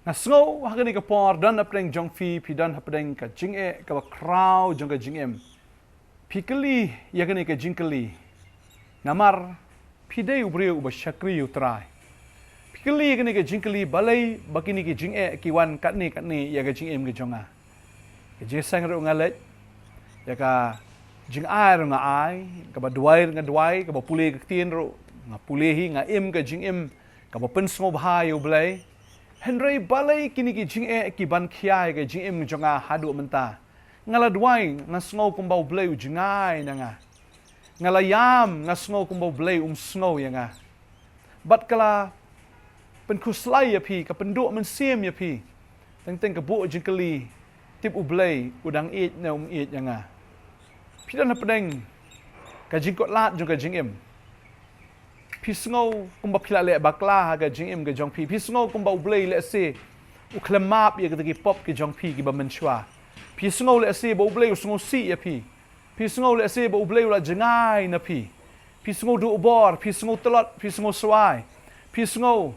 Ngasngo hakani ka por dan apdeng jong fi dan apdeng ka jing ka crowd jong ka jing Pikeli yakani ka jingkeli. Namar pidei ubreu ba shakri utrai. Pikeli yakani ka jingkeli balai bakini ka jing kiwan katni ya ka jing ka jonga. Ka jesang ro ngalet ya ka jing ai ro nga ai ka ba duai ka ba pule ka tien ro nga pulehi nga ka jing ka ba pensmo bhai ublai. Henry balai kini ki jing ki ban khiai ka jing jonga hadu menta. Ngala duai ngasngo kumbau blei jingai nanga. Ngala yam ngasngo kumbau blei sngo yanga. Bat kala penkuslai ya pi ka penduk mensiem ya pi. Teng ka bu jingkeli tip ublei udang eat na eat yanga. Pidan na pedeng ka jingkot lat jong ka jingim. Pi sngo kumba pila le bakla ka jingim ka jong pi. Pi sngo kumba ublei le se u klemap ya ka pop ka jong pi ki ba menchua. Pi sngo le se bo bleu sngo si ya pi. Pi sngo le se bo bleu la jengai na pi. Pi sngo du bor, pi sngo telot, pi sngo swai. Pi sngo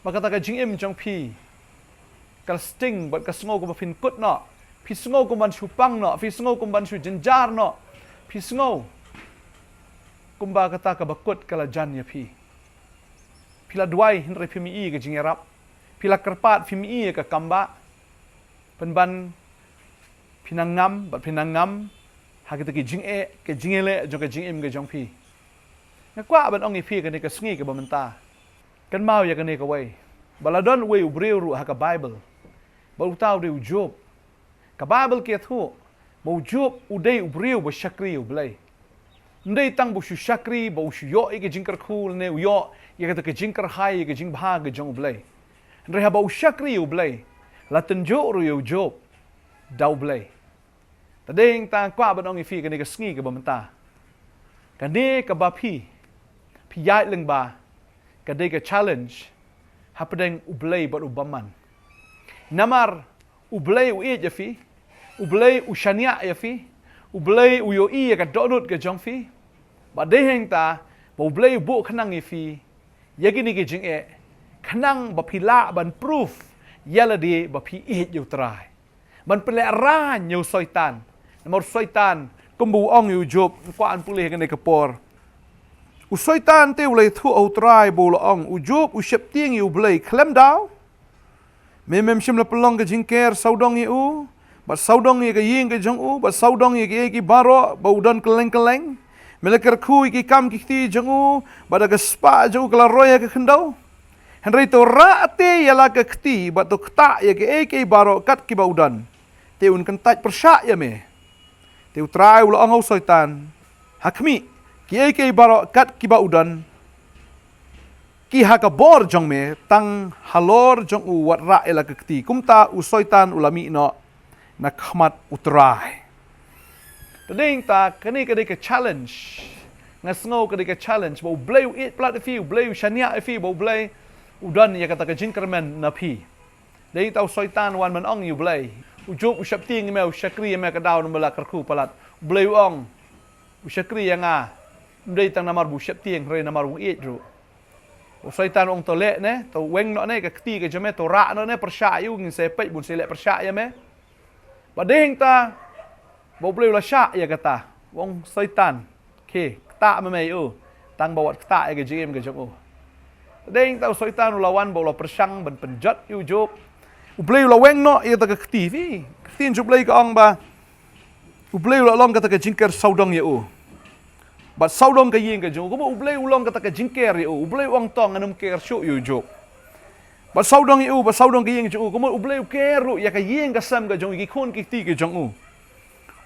makata ka jingim jong pi. Kal sting bat ka sngo ko fin kut no. Pi sngo ko ban chupang no, pi sngo ko ban chu jenjar no. Pi sngo kumba kata ka bakut kala jan ya pi. Pila duai hinre pi mi ka jingerap. Pila kerpat pi mi ka kamba. Penban pinangam hakita ki jingele jong ka jingim ka jong pi ngakwa ban ong pi ka ni ka sngi ka bamenta kan mau ya ka ni ka wai baladon we ubreu ru ha ka bible ba utaw de job ka bible ke thu bo job udei ubreu ba shakri ublai ndei tang bu shu shakri bo shu yo ke jingkar khul ne yo ya ka jingkar hai ka jing bha ka jong ublai ndre ha ba shakri ublai la tenjo ru yo job dau blai tadeng ta kwa ban ong fi ka ni ka sngi ka bamenta ka ne ka ba pi yai leng ba ka de ka challenge hapdeng ublei ba ubaman namar ublei u e ya fi ublei u shania ya fi ublei u yo i ka donut ka jong fi ba de heng ta ba ublei bu khnang fi yagini ki jing khnang ba phila ban proof yala di ba pi e yu trai ban pele ra nyu soitan namor soitan kumbu ong yu job kwa an pule ka ne kapor u soitan te ulai thu au trai bo lo ong u job u shep tieng yu blai klem daw mem shim la pelong ka jingker saudong yu ba saudong ye ka ying ka jong u ba saudong ye ki baro ba udon keleng meleker khu ki kam ki ti jong u ba da spa jong kala roya ka khendau Henry to rate yala ke kti ba to kta ya ke baro kat ki baudan. Te un kan tat persya ya me. Te utrai ulo angau soitan. Hakmi ki baro kat ki baudan. Ki haka bor jong me tang halor jong u wat ra yala ke kti. Kumta u soitan ulami no na khmat utrai. Tading ta kani ke challenge. Ngasngo ke challenge bo blay it plat fi blay shania fi bo blay udan ya kata ka jinkerman na pi dei tau soitan wan man ong yu blai ujuk usap ting me ushakri me ka daw nambala karku palat blai ong ushakri ya nga dei tang namar bu usap ting re namar u it ru soitan ong to le ne to weng no ne ka kti ka jame to ra no ne persya yu ngin se pet bun se le persya ya me ba ding ta bo blai la sha ya kata wong soitan ke ta me yu tang bawat ta ya ka jim ka jong Deng tau soitan ulawan bola persang ban penjat yu job. Ublei ula weng no ia ta ka kti Ktin jublei ka ong ba. Ublei ula long ka ta ka jingker saudong ya u. Ba saudong ka ying ka jong. Ko ublei ulong ka ta ka jingker ya u. Ublei wang tong anum ker shu yu job. Ba saudong ya u ba saudong ka ying jong u. Ko ublei keru ya ka ying ka sam ka jong iki khon ki ti ka jong u.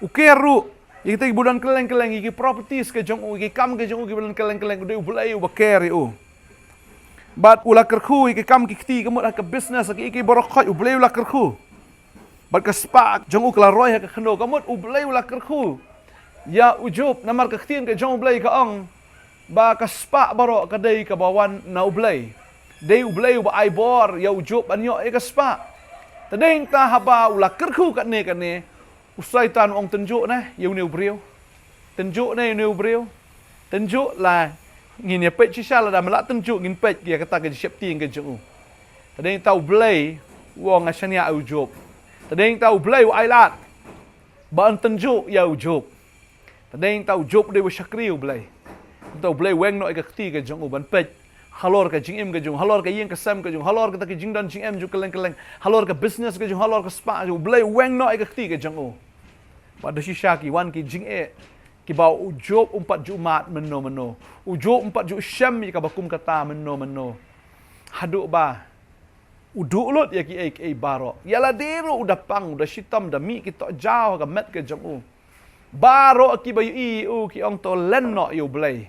Ukeru iki te budan keleng iki properties ka jong u iki kam ka jong u ki budan keleng de ublei u ba ker ya u. Bat ula kerku iki kam kikti kemut ka business iki borokoi ublei ula kerku. Bat ka spa jong ukla roy ka khno kemut ublei ula kerku. Ya ujub namar ka khtin ka jong ublei ka ong ba ka spa baro ka dei ka bawan na ublei. Dei ublei ba ai bor ya ujub anyo ka spa. Tadeng ta haba ula kerku ka ne usai tan ong tenjuk na yu ne ubreu. Tenjuk na yu ne ubreu. Tenjuk la ngin ya pet chisha la da melak tenjuk ngin pet dia kata ke siap ting ke jung Tadeng tau belai wong asyania ujub. Tadeng tau belai wa ailat. Ba tenjuk ya ujub. Tadeng tau ujub de wa syakri belai. Tau belai weng no ka khti ka jong ban pej. Halor ka jing im ka jong, halor ka yin ka sam ka jong, halor ka jing dan jing em ju keleng, halor ka business ka jong, halor ka spa ju belai weng no ka khti ka jong. Pada shisha ki wan ki jing ki bau ujub umpat jumat meno. Ujub umpat ju syam ka bakum kata meno. Haduk ba uduk lut ya ki ai baro. Yala deru udah pang udah shitam dah mi ki tok jauh ka met ka jong. Baro ki bayu ki ong to len no yu belai.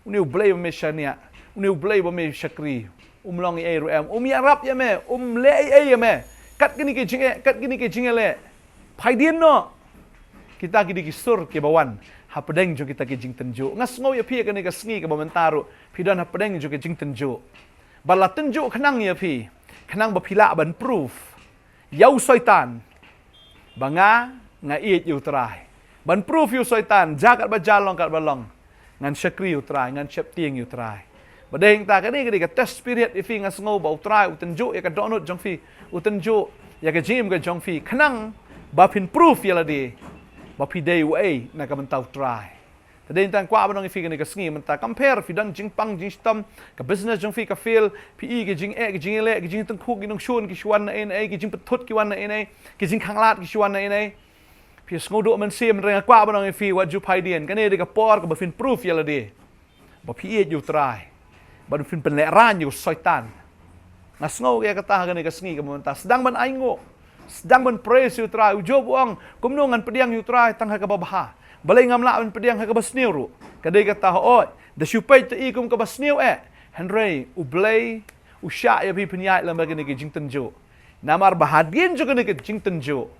Uni belai me shania. Uni belai ba me syakri. Long ai ru em. Ya rap ya me. Le ai ya me. Kat gini ke jing le. Pai dien no. Kita ki sur ke bawan. Ha pedeng jo kita ke jing tenjo. Ngas ngau ya pi ka ni ka sngi ka bamentaru. Pidan ha pedeng jo ke jing tenjo. Bala tenjo kenang ya pi. Kenang ba pila ban proof. Yau syaitan. Banga ngait yu trai. Ban proof yu syaitan. Jagat ba jalong kat balong. Ngan syakri yu trai, ngan syap tieng yu trai. Badeng ta kani ka test spirit ifi ngas ngau ba utrai utenjo ya ka donut jong fi. Utenjo ya ka jim ka jong fi. Kenang ba pin proof ya la di. Bapi day way na ka mentau try. Tadeng tan kwa banong ifi ka sngi menta compare fi dan jing pang jing stam ka business jong fi ka feel pi ka jing ka jing le ka jing tang khu ki nong shun ki shwan na en ki jing patut ki wan na en ki jing khanglat ki shwan na en pi sngodo man sim renga kwa banong ifi wat ju pai dien kane de ka por ka ba fin proof ya la de. Bapi ju try. Ban fin pen le ran ju syaitan. Ngasngau ka kata ka sngi ka menta sedang ban aingo. Sedang men praise yu try ujub wang kumnungan pediang yu try tang ha ka babaha balai ngam la men pediang ha ka basniu ru kadai kata oi da syupai te ikum ka basniu henry ublai usya ya bi penyai lam bagi ni jing tenjo namar bahadien jo ni jing tenjo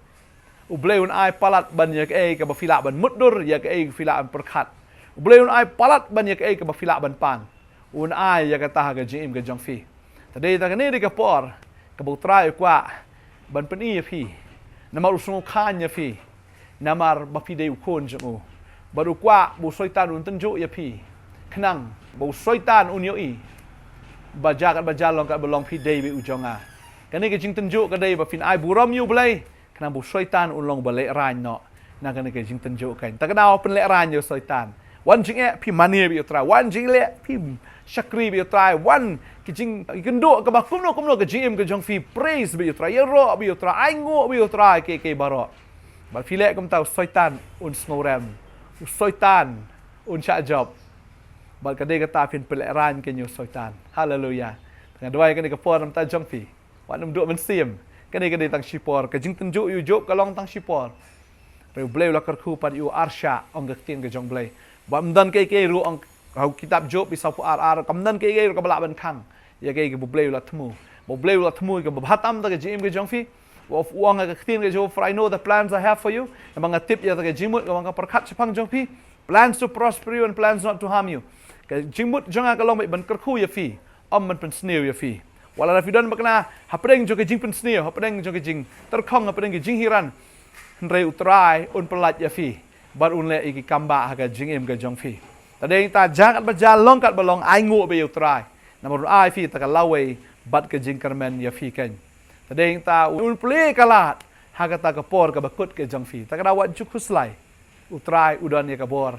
ublai un ai palat ban ya ka bafila ban muddur ya ka fila an perkhat ublai un ai palat ban ya ka bafila ban pan un ai ya kata ha ka jim ka jong fi tadai ta ni ka por ka bu try kwa ban pen iya fi namar usung khanya fi namar bafi de ukon jemu baru kwa bu syaitan un tenjo ya fi kenang bu syaitan un yo bajakat bajalong kat belong fi de bi ujonga kani ke jing tenjo ka de ba fin ai buram yu blai kenang bu syaitan un long balek ran no na kani ke jing tenjo kan ta kadao pen lek ran yo syaitan wan jing pi mania bi utra wan jing le pi syakri bi utra wan kijing genduk ke kumno ke jim ke jong fi praise bi utra ya ro bi utra aingo bi utra ke baro ba filek kum tau syaitan un sngoram syaitan un sha job ba ka de ka ta fin peleran ke nyu syaitan haleluya dengan doa ke ni ke por nam ta jong fi wan nam duk men sim ke ni tang shipor ke jing tenju yu job ka long tang shipor re bleu la karku pad yu arsha ong ke tin ke jong blai ba mdan ke ru ong hau kitab job bisa pu ar kamdan ke ka bala ban khang ya ke bubleu la thmu ke bhatam ta ke jim ke jong fi of uang ke tin ke jo for I know the plans I have for you amang tip ya ta ke jimut ka bang perkhat chapang jong fi plans to prosper you and plans not to harm you ke jimut jonga ka long ban kerkhu ya fi man pen sneu ya fi wala la fi don makna hapdeng jo ke jing pen sneu hapdeng jo ke jing terkhong hapdeng ke jing hiran rei utrai un pelat ya fi bar un le iki kamba ha ke jing em ke jong fi tadeng ta jangat bajalong kat balong ai ngu be utrai namor ai fi ta kalawai bat ke jing karmen ya fi kan tadeng ta un ple kalat ha ka ta ka por ka bakut ke jong fi ta ka wat jukuslai utrai udon ya ka bor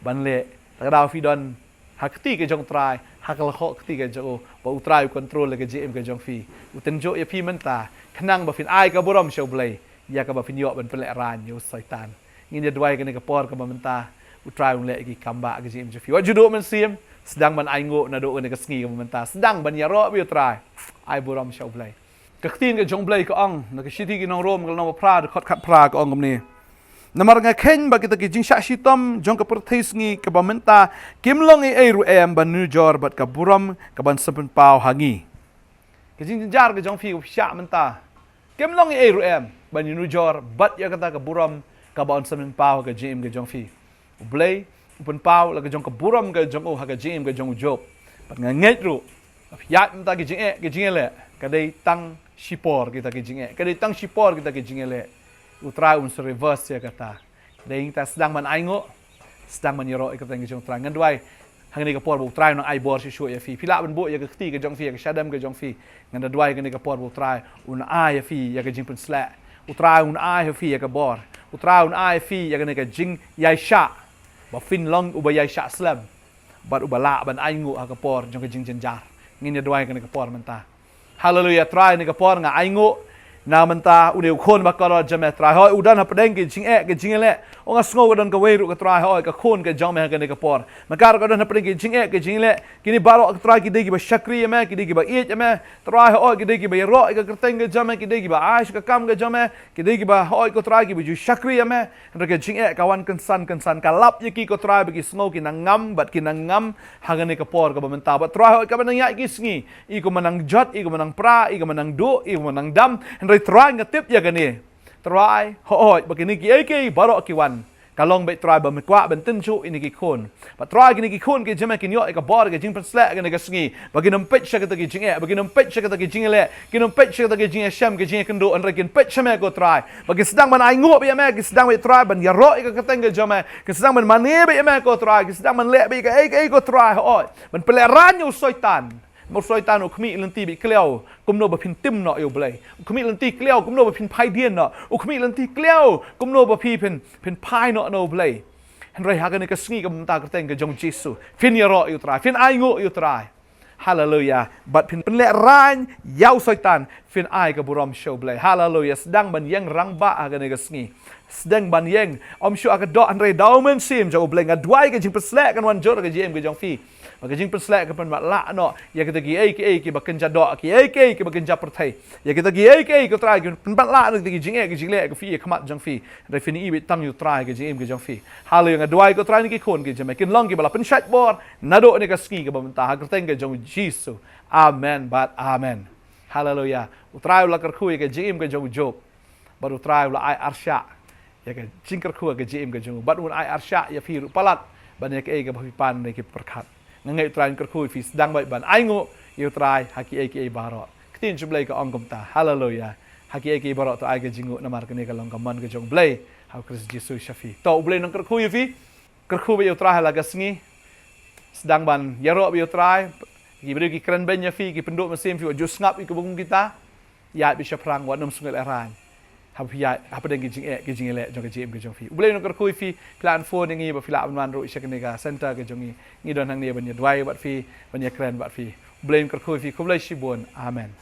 ban le ta ka fi don hakti ke jong trai hakal kho kti ke jo ba utrai control ke jm ke jong fi utenjo ya fi menta kenang ba fin ai ka borom show blai ya ka ba fin yo ban pele ran yo syaitan ngin ya dwai ke ni ka por ka ba menta utrai un le ki kamba ke jm jo fi wat judo men sim sedang ban aingo na do ke sngi ka menta sedang ban ya ro bi utrai ai borom show blai ka ktin ke jong blai ka ong na ke shiti ki nong rom ka nong pra khot khat pra ka ong ni namar nga khen ba kita ki jing sha shitom jong ka perthis ngi ka ba menta kimlong e ru em ban nu jor bat ka buram ka ban sapen pau hangi ke jing jar ke jong fi sha menta kimlong e ru em ban nu jor bat ya kata ka buram ka ban sapen pau ka jim ke jong fi blai upen pau la ka jong ka buram ka jong o ha ka jim ka jong job bat nga nget ru ya menta ki jing le ka dei tang shipor kita ki jing ka dei tang shipor kita ki jing le utrai un reverse ya kata dei ta sedang man aingo sedang man yoro ikata ngi jong trang ngan duai hang ni ka por bu trai nang ai bor si shu ya fi pila ban bo ya ka ti ka jong fi ka shadam ka jong fi ngan da dwai ka ni ka por bu trai un ai ya fi ya ka jing pen sla u trai un ai ya fi ya ka bor u trai un ai fi ya ka ni ka jing yai sha ba fin long u ba yai sha slam bat u ba la ban ai ngu ha ka por jong ka jing jen jar ngin ya dwai ka ni ka por man ta hallelujah trai ni ka por nga ai ngu na menta uneu khon ba kala jame trai hoi udan hapdeng ke jing e ke jing le onga sngo dan ka weiru ka trai hoi ka khon ke jame ha ke por makar ka dan hapdeng ke jing e ke jing le kini baro ka trai ki degi ba shakri me ki degi ba e me trai hoi ki degi ba ro ka kerteng ke jame ki degi ba aish ka kam ke jame ki degi ba hoi ko trai ki bu shakri me ke jing e kawan kan san ka lap ye ki ko trai ba ki sngo ki nangam bat ki nangam ha ke por ka ba menta ba trai hoi ka ba nang ya ki sngi I ko manang jot I ko manang pra I ko manang do I ko manang dam try ngatip ya gani try hoi begini ki ai baro ki wan kalong be try ba mekwa ben tin chu ini ki khon ba try gini ki khon ki jema ki nyo ka bor ke jing pen sla gani ka sngi bagi nam pet sha ka ki jing e bagi nam pet sha ka ki jing le ki nam pet sha ka ki jing sham ki jing kendo an rakin pet shame ko try bagi sedang man ai ngo be me ki sedang be try ban ya ro ka kateng ke jema ki sedang man mane be me ko try ki sedang man le be ka ai ko try hoi ban pele ran yo soitan một soi tan ở khmị lần ti bị cleo cũng nô bờ pin tim nọ yêu blay khmị lần ti cleo cũng nô bờ pin pai điên nọ khmị lần ti cleo cũng nô bờ pin pai nọ nô blay hen rai hagan cái sngi cái ta cái tên cái jong Jesus phin ya ro yêu trai phin ai ngộ yêu trai hallelujah but pin lẹ ran yau soi tan phin ai cái buram show blay hallelujah sedang ban yang rang ba hagan cái sngi sedang ban yang shu akan do an rai daumen sim jo blay ngadwai cái jing peslek kan wan jor cái gm cái jong phi maka jing perslek kapan mak la no ya kita gi ai ki baken jadok ki ai ki baken japertai ya kita gi ai ko try ki pen la no ki jing le ki fi khamat jang fi re fini I tam you try ki jing ki jang fi halu yang adwai ko try ni ki khon ki jame kin long ki bala pen shat bor nado ni ka ski ka bamta ha kerteng ke jong Jesus amen but amen hallelujah utrai la kar khu ki jing ki jong job baru utrai la ai arsha ya ka jing kar khu ki jing ki jong but un ai arsha ya fi palat ban ya ka pan ni ki perkhat ngai trai kar khui fi sedang bai ban ai ngo yêu trai haki ai baro ktin jublai ka ongkom ta hallelujah haki ai baro to ai ga jingu namar kene ka long ka man ka jong blai ha Kris Jesus shafi to blai nang kar khui fi kar khu yêu trai la ga sngi sedang ban yaro yêu trai ki beri ki kran ben ya fi ki penduk mesim fi jus ngap ki bung kita ya bi shaprang wa nam sungai aran hapia apa dengan kijing le jong kijim ke jong fi boleh nak koi fi plan phone ngi ba fila ban ro isha kenega center ke jong ngi don hang ni ban ya dwai bat fi ban ya kran bat fi boleh nak koi fi kublai shibon amen